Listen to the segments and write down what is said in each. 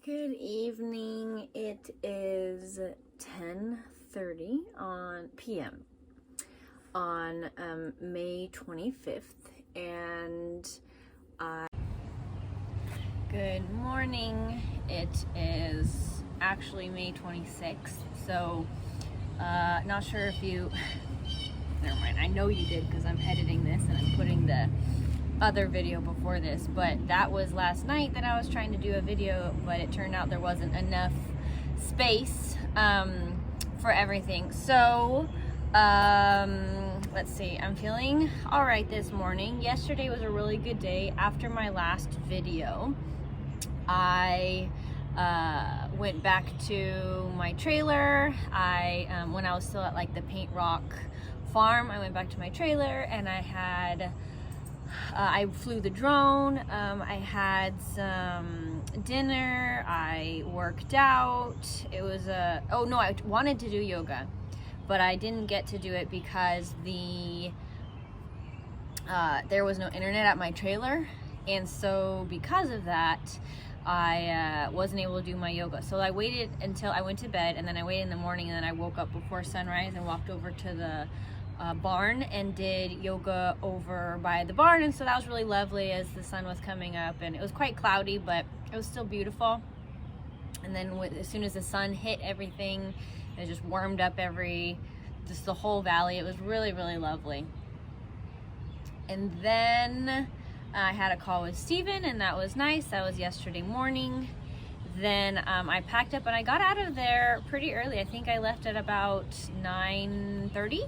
Good evening. It is 10:30 p.m. on May 25th, and good morning. It is actually May 26th, so not sure if you never mind, I know you did because I'm editing this and I'm putting the other video before this, but that was last night that I was trying to do a video, but it turned out there wasn't enough space for everything. So let's see, I'm feeling all right this morning. Yesterday was a really good day. After my last video, I went back to my trailer. When I was still at like the Paint Rock farm, I went back to my trailer and I flew the drone. I had some dinner. I worked out. It was I wanted to do yoga, but I didn't get to do it because there was no internet at my trailer, and so because of that, I wasn't able to do my yoga. So I waited until I went to bed, and then I waited in the morning, and then I woke up before sunrise and walked over to the barn and did yoga over by the barn. And so that was really lovely as the sun was coming up, and it was quite cloudy, but it was still beautiful. And then as soon as the sun hit everything, it just warmed up just the whole valley. It was really, really lovely. And then I had a call with Steven, and that was nice. That was yesterday morning. Then I packed up and I got out of there pretty early. I think I left at about 9:30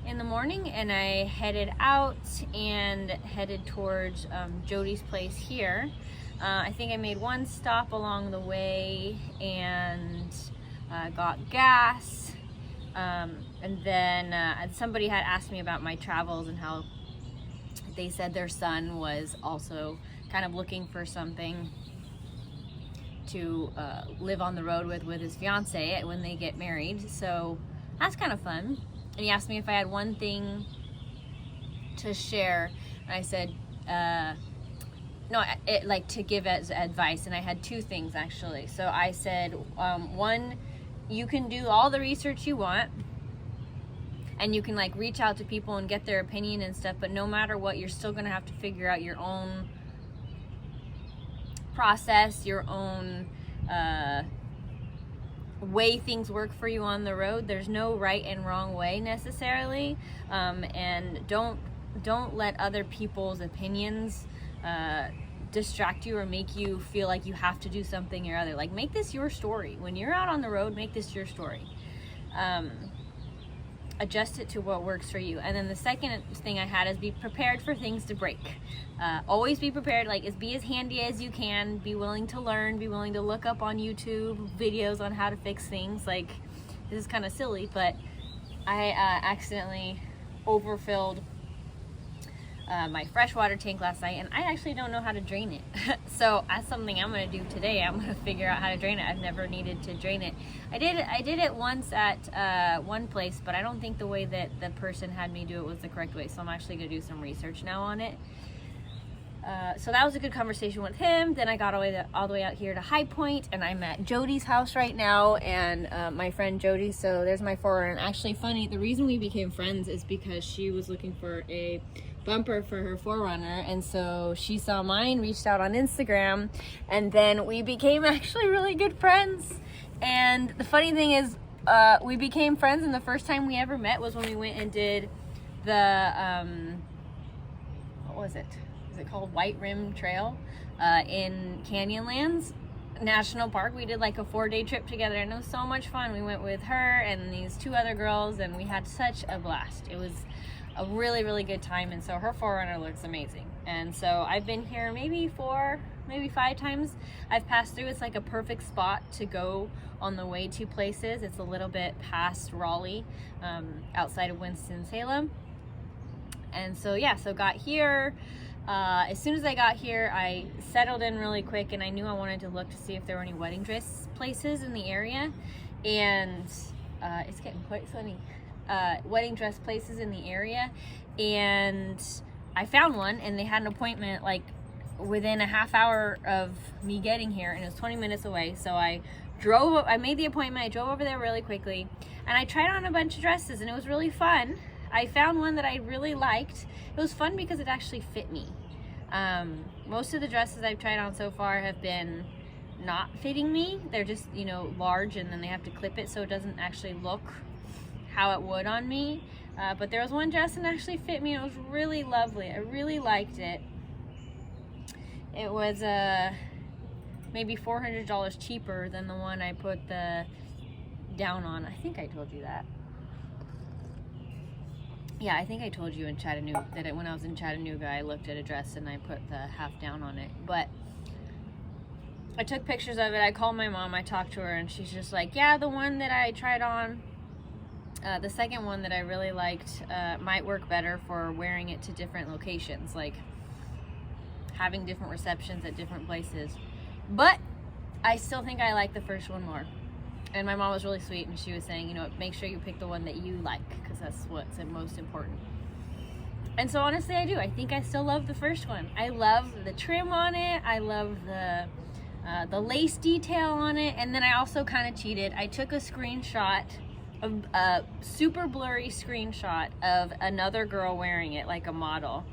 in the morning, and I headed out and headed towards Jody's place here. I think I made one stop along the way and got gas, and then somebody had asked me about my travels and how they said their son was also kind of looking for something to live on the road with his fiance when they get married, so that's kind of fun. And he asked me if I had one thing to share, and I said no, like to give as advice, and I had two things actually. So I said, one, you can do all the research you want, and you can like reach out to people and get their opinion and stuff, but no matter what, you're still gonna have to figure out your own process, your own way things work for you on the road. There's no right and wrong way necessarily, and don't let other people's opinions distract you or make you feel like you have to do something or other. Like, make this your story. When you're out on the road, make this your story. Adjust it to what works for you. And then the second thing I had is be prepared for things to break. Always be prepared, be as handy as you can, be willing to learn, be willing to look up on YouTube videos on how to fix things. Like, this is kind of silly, but I accidentally overfilled my freshwater tank last night, and I actually don't know how to drain it. So that's something I'm going to do today. I'm going to figure out how to drain it. I've never needed to drain it. I did it once at one place, but I don't think the way that the person had me do it was the correct way. So I'm actually going to do some research now on it. So that was a good conversation with him. Then I got all the way out here to High Point, and I'm at Jody's house right now, and my friend Jody. So there's my 4Runner. And actually, funny, the reason we became friends is because she was looking for a bumper for her 4Runner, and so she saw mine, reached out on Instagram, and then we became actually really good friends. And the funny thing is, we became friends, and the first time we ever met was when we went and did the what was it? Is it called White Rim Trail in Canyonlands National Park? We did like a 4-day trip together, and it was so much fun. We went with her and these two other girls, and we had such a blast. It was a really, really good time. And so her 4Runner looks amazing. And so I've been here maybe 5 times I've passed through. It's like a perfect spot to go on the way to places. It's a little bit past Raleigh, outside of Winston-Salem. And so yeah, so got here. As soon as I got here, I settled in really quick, and I knew I wanted to look to see if there were any wedding dress places in the area. And it's getting quite sunny. Wedding dress places in the area, and I found one, and they had an appointment like within a half hour of me getting here, and it was 20 minutes away. So I made the appointment, I drove over there really quickly, and I tried on a bunch of dresses, and it was really fun. I found one that I really liked. It was fun because it actually fit me. Most of the dresses I've tried on so far have been not fitting me. They're just, you know, large, and then they have to clip it so it doesn't actually look how it would on me. But there was one dress that actually fit me, and it was really lovely. I really liked it. It was maybe $400 cheaper than the one I put the down on. I think I told you that. Yeah, I think I told you in Chattanooga that when I was in Chattanooga, I looked at a dress and I put the half down on it. But I took pictures of it. I called my mom. I talked to her, and she's just like, yeah, the one that I tried on, the second one that I really liked, might work better for wearing it to different locations, like having different receptions at different places. But I still think I like the first one more. And my mom was really sweet, and she was saying, you know, make sure you pick the one that you like, because that's what's most important. And so honestly, I do. I think I still love the first one. I love the trim on it. I love the lace detail on it. And then I also kind of cheated. I took a screenshot, a super blurry screenshot of another girl wearing it, like a model.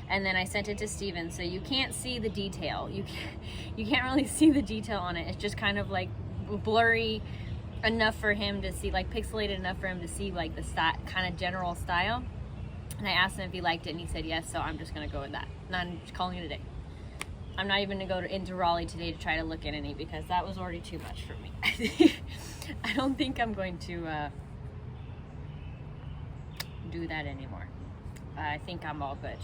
And then I sent it to Steven, so you can't see the detail. You can't really see the detail on it. It's just kind of like blurry enough for him to see, like pixelated enough for him to see like the kind of general style. And I asked him if he liked it, and he said yes, so I'm just gonna go with that. And I'm just calling it a day. I'm not even gonna go into Raleigh today to try to look at any, because that was already too much for me. I don't think I'm going to do that anymore. I think I'm all good.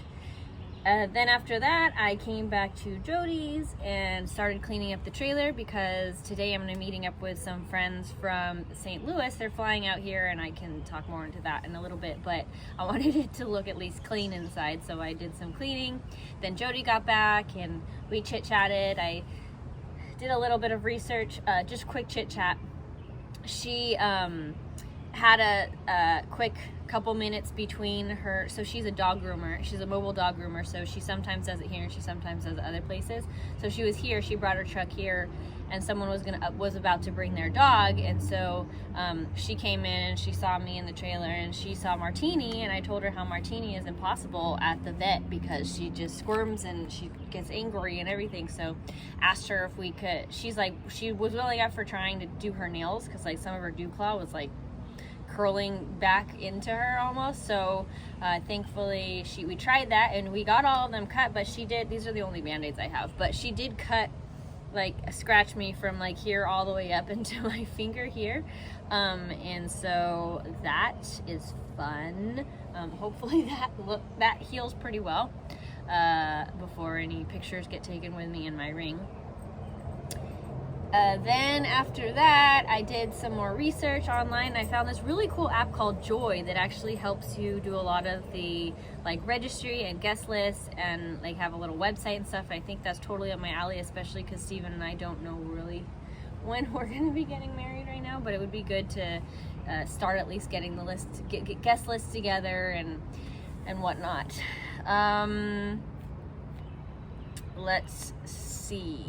Then after that, I came back to Jody's and started cleaning up the trailer, because today I'm going to be meeting up with some friends from St. Louis. They're flying out here, and I can talk more into that in a little bit, but I wanted it to look at least clean inside, so I did some cleaning. Then Jody got back, and we chit-chatted. I did a little bit of research, just quick chit-chat. She had a quick couple minutes between her, so she's a dog groomer, she's a mobile dog groomer, so she sometimes does it here and she sometimes does it other places. So she was here, she brought her truck here, and someone was about to bring their dog, and so she came in and she saw me in the trailer, and she saw Martini, and I told her how Martini is impossible at the vet because she just squirms and she gets angry and everything. So asked her if we could, she was willing up for trying to do her nails, because like some of her dew claw was like curling back into her almost. So thankfully we tried that, and we got all of them cut, but these are the only band-aids I have, but she did cut, like scratch me from like here all the way up into my finger here, and so that is fun. Hopefully that heals pretty well before any pictures get taken with me in my ring. Then after that, I did some more research online. I found this really cool app called Joy that actually helps you do a lot of the like registry and guest lists, and like have a little website and stuff. I think that's totally up my alley, especially because Steven and I don't know really when we're going to be getting married right now, but it would be good to start at least getting the list, get guest lists together and whatnot. Let's see.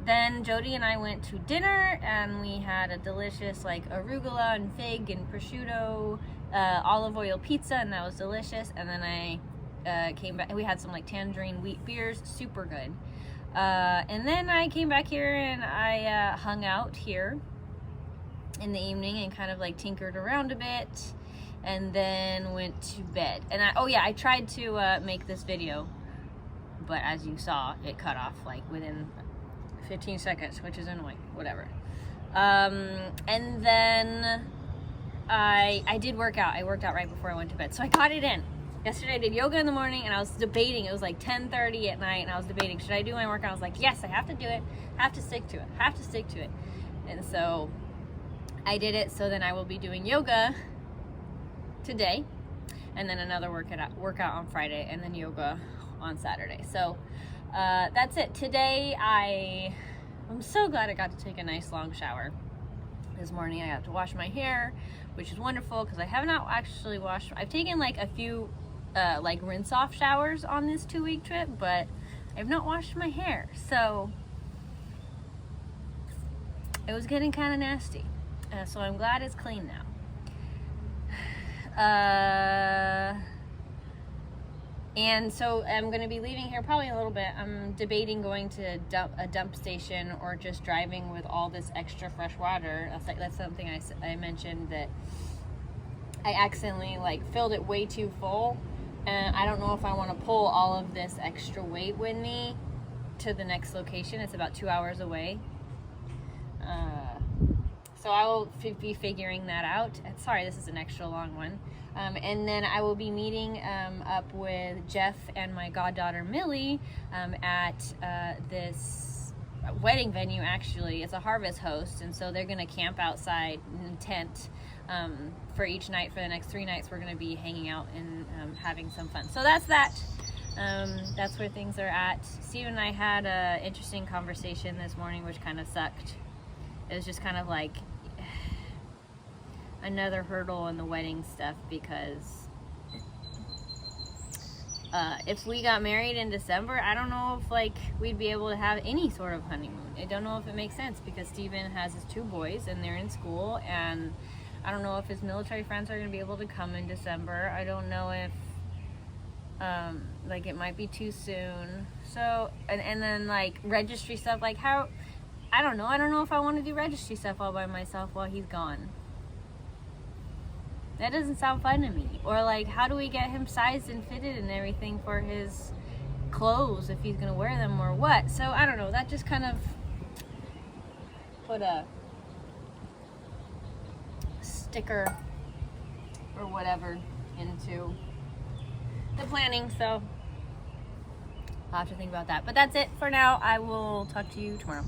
Then Jody and I went to dinner, and we had a delicious like arugula and fig and prosciutto olive oil pizza, and that was delicious. And then I came back, we had some like tangerine wheat beers, super good. And then I came back here, and I hung out here in the evening and kind of like tinkered around a bit, and then went to bed. And I tried to make this video, but as you saw, it cut off like within 15 seconds, which is annoying, whatever. And then I did work out. I worked out right before I went to bed, so I got it in. Yesterday I did yoga in the morning, and I was debating, it was like 10:30 at night, and I was debating, should I do my workout? I was like, yes, I have to do it, I have to stick to it, and so I did it. So then I will be doing yoga today, and then another workout on Friday, and then yoga on Saturday. So that's it. Today I'm so glad I got to take a nice long shower this morning. I got to wash my hair, which is wonderful because I have not actually washed. I've taken like a few like rinse off showers on this 2-week trip, but I've not washed my hair, so it was getting kind of nasty. So I'm glad it's clean now. And so I'm going to be leaving here probably in a little bit. I'm debating going to a dump station or just driving with all this extra fresh water. That's something I mentioned, that I accidentally filled it way too full, and I don't know if I want to pull all of this extra weight with me to the next location. It's about 2 hours away. So I will be figuring that out. Sorry, this is an extra long one. And then I will be meeting up with Jeff and my goddaughter Millie at this wedding venue. Actually, it's a Harvest Host, and so they're going to camp outside in a tent for each night. For the next 3 nights, we're going to be hanging out and having some fun. So that's that. That's where things are at. Steve and I had an interesting conversation this morning, which kind of sucked. It was just kind of like another hurdle in the wedding stuff, because if we got married in December, I don't know if we'd be able to have any sort of honeymoon. I don't know if it makes sense, because Steven has his 2 boys and they're in school, and I don't know if his military friends are going to be able to come in December. I don't know if it might be too soon. So and then registry stuff, how, I don't know if I want to do registry stuff all by myself while he's gone. That doesn't sound fun to me. Or how do we get him sized and fitted and everything for his clothes, if he's gonna wear them or what? So I don't know, that just kind of put a sticker or whatever into the planning. So I'll have to think about that. But that's it for now. I will talk to you tomorrow.